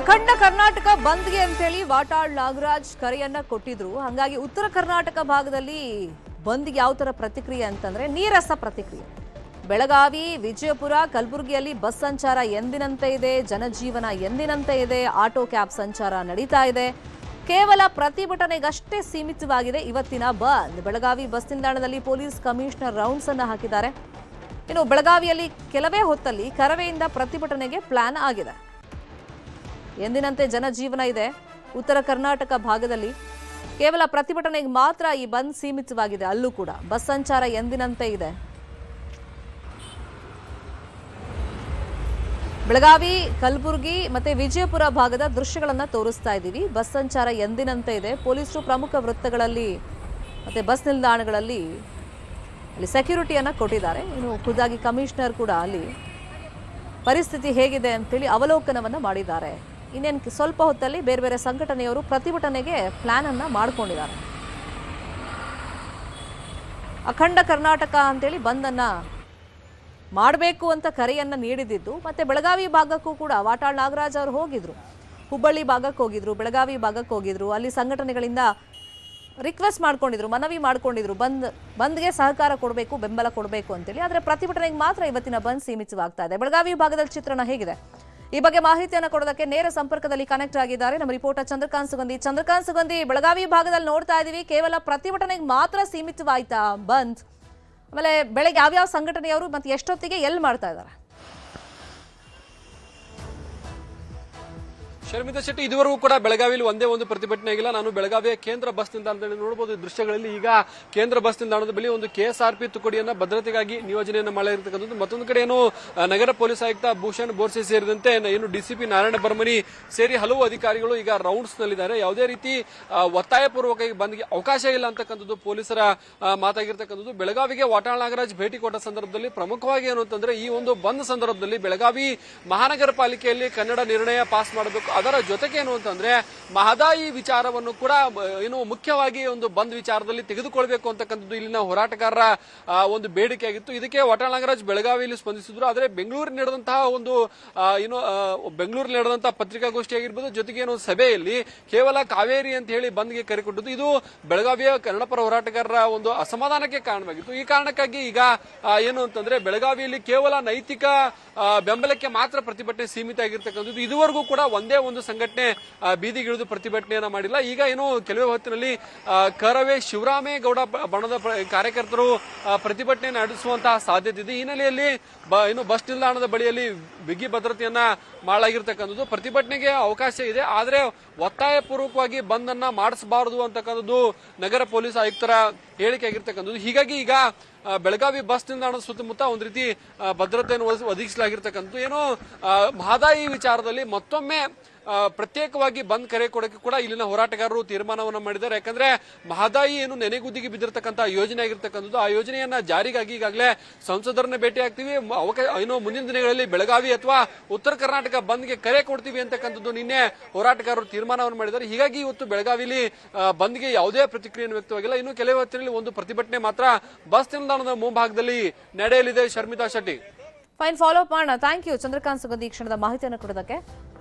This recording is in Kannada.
ಅಖಂಡ ಕರ್ನಾಟಕ ಬಂದ್ಗೆ ಅಂತೇಳಿ ವಾಟಾಳ್ ನಾಗರಾಜ್ ಕರೆಯನ್ನ ಕೊಟ್ಟಿದ್ರು. ಹಾಗಾಗಿ ಉತ್ತರ ಕರ್ನಾಟಕ ಭಾಗದಲ್ಲಿ ಬಂದ್ಗೆ ಯಾವ ತರ ಪ್ರತಿಕ್ರಿಯೆ ಅಂತಂದ್ರೆ ನೀರಸ ಪ್ರತಿಕ್ರಿಯೆ. ಬೆಳಗಾವಿ, ವಿಜಯಪುರ, ಕಲಬುರಗಿಯಲ್ಲಿ ಬಸ್ ಸಂಚಾರ ಎಂದಿನಂತೆ ಇದೆ, ಜನಜೀವನ ಎಂದಿನಂತೆ ಇದೆ, ಆಟೋ ಕ್ಯಾಬ್ ಸಂಚಾರ ನಡೀತಾ ಇದೆ. ಕೇವಲ ಪ್ರತಿಭಟನೆಗಷ್ಟೇ ಸೀಮಿತವಾಗಿದೆ ಇವತ್ತಿನ ಬಂದ್. ಬೆಳಗಾವಿ ಬಸ್ ನಿಲ್ದಾಣದಲ್ಲಿ ಪೊಲೀಸ್ ಕಮಿಷನರ್ ರೌಂಡ್ಸ್ ಅನ್ನು ಹಾಕಿದ್ದಾರೆ. ಇನ್ನು ಬೆಳಗಾವಿಯಲ್ಲಿ ಕೆಲವೇ ಹೊತ್ತಲ್ಲಿ ಕರವೆಯಿಂದ ಪ್ರತಿಭಟನೆಗೆ ಪ್ಲಾನ್ ಆಗಿದೆ. ಎಂದಿನಂತೆ ಜನಜೀವನ ಇದೆ. ಉತ್ತರ ಕರ್ನಾಟಕ ಭಾಗದಲ್ಲಿ ಕೇವಲ ಪ್ರತಿಭಟನೆಗೆ ಮಾತ್ರ ಈ ಬಂದ್ ಸೀಮಿತವಾಗಿದೆ. ಅಲ್ಲೂ ಕೂಡ ಬಸ್ ಸಂಚಾರ ಎಂದಿನಂತೆ ಇದೆ. ಬೆಳಗಾವಿ, ಕಲಬುರಗಿ ಮತ್ತೆ ವಿಜಯಪುರ ಭಾಗದ ದೃಶ್ಯಗಳನ್ನ ತೋರಿಸ್ತಾ ಇದ್ದೀವಿ. ಬಸ್ ಸಂಚಾರ ಎಂದಿನಂತೆ ಇದೆ. ಪೊಲೀಸರು ಪ್ರಮುಖ ವೃತ್ತಗಳಲ್ಲಿ ಮತ್ತೆ ಬಸ್ ನಿಲ್ದಾಣಗಳಲ್ಲಿ ಅಲ್ಲಿ ಸೆಕ್ಯೂರಿಟಿಯನ್ನ ಕೊಟ್ಟಿದ್ದಾರೆ. ಇನ್ನು ಖುದ್ದಾಗಿ ಕಮಿಷನರ್ ಕೂಡ ಅಲ್ಲಿ ಪರಿಸ್ಥಿತಿ ಹೇಗಿದೆ ಅಂತೇಳಿ ಅವಲೋಕನವನ್ನ ಮಾಡಿದ್ದಾರೆ. ಇನ್ನೇನು ಸ್ವಲ್ಪ ಹೊತ್ತಲ್ಲಿ ಬೇರೆ ಬೇರೆ ಸಂಘಟನೆಯವರು ಪ್ರತಿಭಟನೆಗೆ ಪ್ಲಾನ್ ಅನ್ನ ಮಾಡಿಕೊಂಡಿದ್ದಾರೆ. ಅಖಂಡ ಕರ್ನಾಟಕ ಅಂತೇಳಿ ಬಂದನ್ನ ಮಾಡಬೇಕು ಅಂತ ಕರೆಯನ್ನ ನೀಡಿದ್ದು. ಮತ್ತೆ ಬೆಳಗಾವಿ ಭಾಗಕ್ಕೂ ಕೂಡ ವಾಟಾಳ್ ನಾಗರಾಜ್ ಅವರು ಹೋಗಿದ್ರು. ಹುಬ್ಬಳ್ಳಿ ಭಾಗಕ್ಕೆ ಹೋಗಿದ್ರು, ಬೆಳಗಾವಿ ಭಾಗಕ್ಕೆ ಹೋಗಿದ್ರು. ಅಲ್ಲಿ ಸಂಘಟನೆಗಳಿಂದ ರಿಕ್ವೆಸ್ಟ್ ಮಾಡ್ಕೊಂಡಿದ್ರು, ಮನವಿ ಮಾಡ್ಕೊಂಡಿದ್ರು, ಬಂದ್ಗೆ ಸಹಕಾರ ಕೊಡಬೇಕು, ಬೆಂಬಲ ಕೊಡಬೇಕು ಅಂತೇಳಿ. ಆದರೆ ಪ್ರತಿಭಟನೆಗೆ ಮಾತ್ರ ಇವತ್ತಿನ ಬಂದ್ ಸೀಮಿತವಾಗ್ತಾ ಇದೆ. ಬೆಳಗಾವಿ ಭಾಗದ ಚಿತ್ರಣ ಹೇಗಿದೆ ಈ ಬಗ್ಗೆ ಮಾಹಿತಿಯನ್ನು ಕೊಡೋದಕ್ಕೆ ನೇರ ಸಂಪರ್ಕದಲ್ಲಿ ಕನೆಕ್ಟ್ ಆಗಿದ್ದಾರೆ ನಮ್ಮ ರಿಪೋರ್ಟರ್ ಚಂದ್ರಕಾಂತ್ ಸುಗಂಧಿ. ಬೆಳಗಾವಿ ಭಾಗದಲ್ಲಿ ನೋಡ್ತಾ ಇದೀವಿ, ಕೇವಲ ಪ್ರತಿಭಟನೆಗೆ ಮಾತ್ರ ಸೀಮಿತವಾಯ್ತಾ ಬಂದ್? ಆಮೇಲೆ ಬೆಳಗ್ಗೆ ಯಾವ್ಯಾವ ಸಂಘಟನೆಯವರು ಮತ್ತೆ ಎಷ್ಟೊತ್ತಿಗೆ ಎಲ್ಲಿ ಮಾಡ್ತಾ ಇದ್ದಾರೆ? ಶರ್ಮಿತಾ ಶೆಟ್ಟಿ, ಇದುವರೆಗೂ ಕೂಡ ಬೆಳಗಾವಿಯಲ್ಲಿ ಒಂದೇ ಒಂದು ಪ್ರತಿಭಟನೆ ಆಗಿಲ್ಲ. ನಾನು ಬೆಳಗಾವಿಯ ಕೇಂದ್ರ ಬಸ್ ನಿಲ್ದಾಣದಲ್ಲಿ ನೋಡಬಹುದು ದೃಶ್ಯಗಳಲ್ಲಿ. ಈಗ ಕೇಂದ್ರ ಬಸ್ ನಿಲ್ದಾಣದ ಬಳಿ ಒಂದು KSRP ತುಕಡಿಯನ್ನ ಭದ್ರತೆಗಾಗಿ ನಿಯೋಜನೆಯನ್ನು ಮಾಡಿರ್ತಕ್ಕಂಥದ್ದು. ಮತ್ತೊಂದು ಕಡೆ ಏನು ನಗರ ಪೊಲೀಸ್ ಆಯುಕ್ತ ಭೂಷಣ್ ಬೋರ್ಸೆ ಸೇರಿದಂತೆ ಏನು DCP ನಾರಾಯಣ ಬರ್ಮನಿ ಸೇರಿ ಹಲವು ಅಧಿಕಾರಿಗಳು ಈಗ ರೌಂಡ್ಸ್ ನಲ್ಲಿದ್ದಾರೆ. ಯಾವುದೇ ರೀತಿ ಒತ್ತಾಯಪೂರ್ವಕ ಬಂದ್ಗೆ ಅವಕಾಶ ಇಲ್ಲ ಅಂತಕ್ಕಂಥದ್ದು ಪೊಲೀಸರ ಮಾತಾಗಿರ್ತಕ್ಕಂಥದ್ದು. ಬೆಳಗಾವಿಗೆ ವಾಟಾಳ್ ನಾಗರಾಜ್ ಭೇಟಿ ಕೊಟ್ಟ ಸಂದರ್ಭದಲ್ಲಿ ಪ್ರಮುಖವಾಗಿ ಏನು ಅಂತಂದ್ರೆ ಈ ಒಂದು ಬಂದ್ ಸಂದರ್ಭದಲ್ಲಿ ಬೆಳಗಾವಿ ಮಹಾನಗರ ಪಾಲಿಕೆಯಲ್ಲಿ ಕನ್ನಡ ನಿರ್ಣಯ ಪಾಸ್ ಮಾಡಬೇಕು. ಅದರ ಜೊತೆಗೆ ಏನು ಅಂತಂದ್ರೆ ಮಹದಾಯಿ ವಿಚಾರವನ್ನು ಕೂಡ ಏನು ಮುಖ್ಯವಾಗಿ ಒಂದು ಬಂದ್ ವಿಚಾರದಲ್ಲಿ ತೆಗೆದುಕೊಳ್ಬೇಕು ಅಂತಕ್ಕಂಥದ್ದು ಇಲ್ಲಿನ ಹೋರಾಟಗಾರರ ಒಂದು ಬೇಡಿಕೆ ಆಗಿತ್ತು. ಇದಕ್ಕೆ ವಾಟಾಳ್ ನಾಗರಾಜ್ ಬೆಳಗಾವಿಯಲ್ಲಿ ಸ್ಪಂದಿಸಿದ್ರು. ಆದರೆ ಬೆಂಗಳೂರಿನಲ್ಲಿ ನಡೆದಂತಹ ಒಂದು ಬೆಂಗಳೂರಿನಲ್ಲಿ ನಡೆದಂತಹ ಪತ್ರಿಕಾಗೋಷ್ಠಿ ಆಗಿರ್ಬೋದು, ಜೊತೆಗೆ ಏನು ಸಭೆಯಲ್ಲಿ ಕೇವಲ ಕಾವೇರಿ ಅಂತ ಹೇಳಿ ಬಂದ್ಗೆ ಕರೆ ಕೊಟ್ಟದ್ದು ಇದು ಬೆಳಗಾವಿಯ ಕನ್ನಡಪರ ಹೋರಾಟಗಾರರ ಒಂದು ಅಸಮಾಧಾನಕ್ಕೆ ಕಾರಣವಾಗಿತ್ತು. ಈ ಕಾರಣಕ್ಕಾಗಿ ಈಗ ಏನು ಅಂತಂದ್ರೆ ಬೆಳಗಾವಿಯಲ್ಲಿ ಕೇವಲ ನೈತಿಕ ಬೆಂಬಲಕ್ಕೆ ಮಾತ್ರ ಪ್ರತಿಭಟನೆ ಸೀಮಿತ ಆಗಿರ್ತಕ್ಕಂಥದ್ದು. ಇದುವರೆಗೂ ಕೂಡ ಒಂದೇ ಒಂದು ಸಂಘಟನೆ ಬೀದಿಗಿಳಿದು ಪ್ರತಿಭಟನೆಯನ್ನ ಮಾಡಿಲ್ಲ. ಈಗ ಏನು ಕೆಲವೇ ಹೊತ್ತಿನಲ್ಲಿ ಕರವೇ ಶಿವರಾಮೇಗೌಡ ಬಣದ ಕಾರ್ಯಕರ್ತರು ಪ್ರತಿಭಟನೆ ನಡೆಸುವಂತಹ ಸಾಧ್ಯತೆ ಇದೆ. ಈ ಹಿನ್ನೆಲೆಯಲ್ಲಿ ಏನು ಬಸ್ ನಿಲ್ದಾಣದ ಬಳಿಯಲ್ಲಿ ಬಿಗಿ ಭದ್ರತೆಯನ್ನ ಮಾಡಲಾಗಿರ್ತಕ್ಕಂಥದ್ದು. ಪ್ರತಿಭಟನೆಗೆ ಅವಕಾಶ ಇದೆ, ಆದರೆ ಒತ್ತಾಯಪೂರ್ವಕವಾಗಿ ಬಂದ್ ಅನ್ನ ಮಾಡಿಸಬಾರದು ಅಂತಕ್ಕಂಥದ್ದು ನಗರ ಪೊಲೀಸ್ ಆಯುಕ್ತರ ಹೇಳಿಕೆ ಆಗಿರ್ತಕ್ಕಂಥದ್ದು. ಹೀಗಾಗಿ ಈಗ ಬೆಳಗಾವಿ ಬಸ್ ನಿಲ್ದಾಣದ ಸುತ್ತಮುತ್ತ ಒಂದು ರೀತಿ ಭದ್ರತೆಯನ್ನು ಒದಗಿಸಲಾಗಿರ್ತಕ್ಕಂಥದ್ದು. ಏನು ಮಹದಾಯಿ ವಿಚಾರದಲ್ಲಿ ಮತ್ತೊಮ್ಮೆ ಪ್ರತ್ಯೇಕವಾಗಿ ಬಂದ್ ಕರೆ ಕೊಡಕ್ಕೆ ಕೂಡ ಇಲ್ಲಿನ ಹೋರಾಟಗಾರರು ತೀರ್ಮಾನವನ್ನು ಮಾಡಿದ್ದಾರೆ. ಯಾಕಂದ್ರೆ ಮಹದಾಯಿ ಏನು ನೆನೆಗುದಿಗೆ ಬಿದ್ದಿರತಕ್ಕಂತಹ ಯೋಜನೆ ಆಗಿರ್ತಕ್ಕಂಥದ್ದು. ಆ ಯೋಜನೆಯನ್ನ ಜಾರಿಗಾಗಿ ಈಗಾಗಲೇ ಸಂಸದರನ್ನ ಭೇಟಿ ಆಗ್ತೀವಿ. ಏನು ಮುಂದಿನ ದಿನಗಳಲ್ಲಿ ಬೆಳಗಾವಿ ಅಥವಾ ಉತ್ತರ ಕರ್ನಾಟಕ ಬಂದ್ಗೆ ಕರೆ ಕೊಡ್ತೀವಿ ಅಂತಕ್ಕಂಥದ್ದು ನಿನ್ನೆ ಹೋರಾಟಗಾರರು ತೀರ್ಮಾನವನ್ನು ಮಾಡಿದ್ದಾರೆ. ಹೀಗಾಗಿ ಇವತ್ತು ಬೆಳಗಾವಿಲಿ ಬಂದ್ಗೆ ಯಾವುದೇ ಪ್ರತಿಕ್ರಿಯೆಯನ್ನು ವ್ಯಕ್ತವಾಗಿಲ್ಲ. ಇನ್ನು ಕೆಲವು ಹೊತ್ತಿನಲ್ಲಿ ಒಂದು ಪ್ರತಿಭಟನೆ ಮಾತ್ರ ಬಸ್ ನಿಲ್ದಾಣದ ಮುಂಭಾಗದಲ್ಲಿ ನಡೆಯಲಿದೆ. Sharmita Shetty, fine, follow up ಮಾಡೋಣ. ಥ್ಯಾಂಕ್ ಯು ಚಂದ್ರಕಾಂತ್ ಸುಗಂಧಿ ಈ ಕ್ಷಣದ ಮಾಹಿತಿಯನ್ನು ಕೊಡೋದಕ್ಕೆ.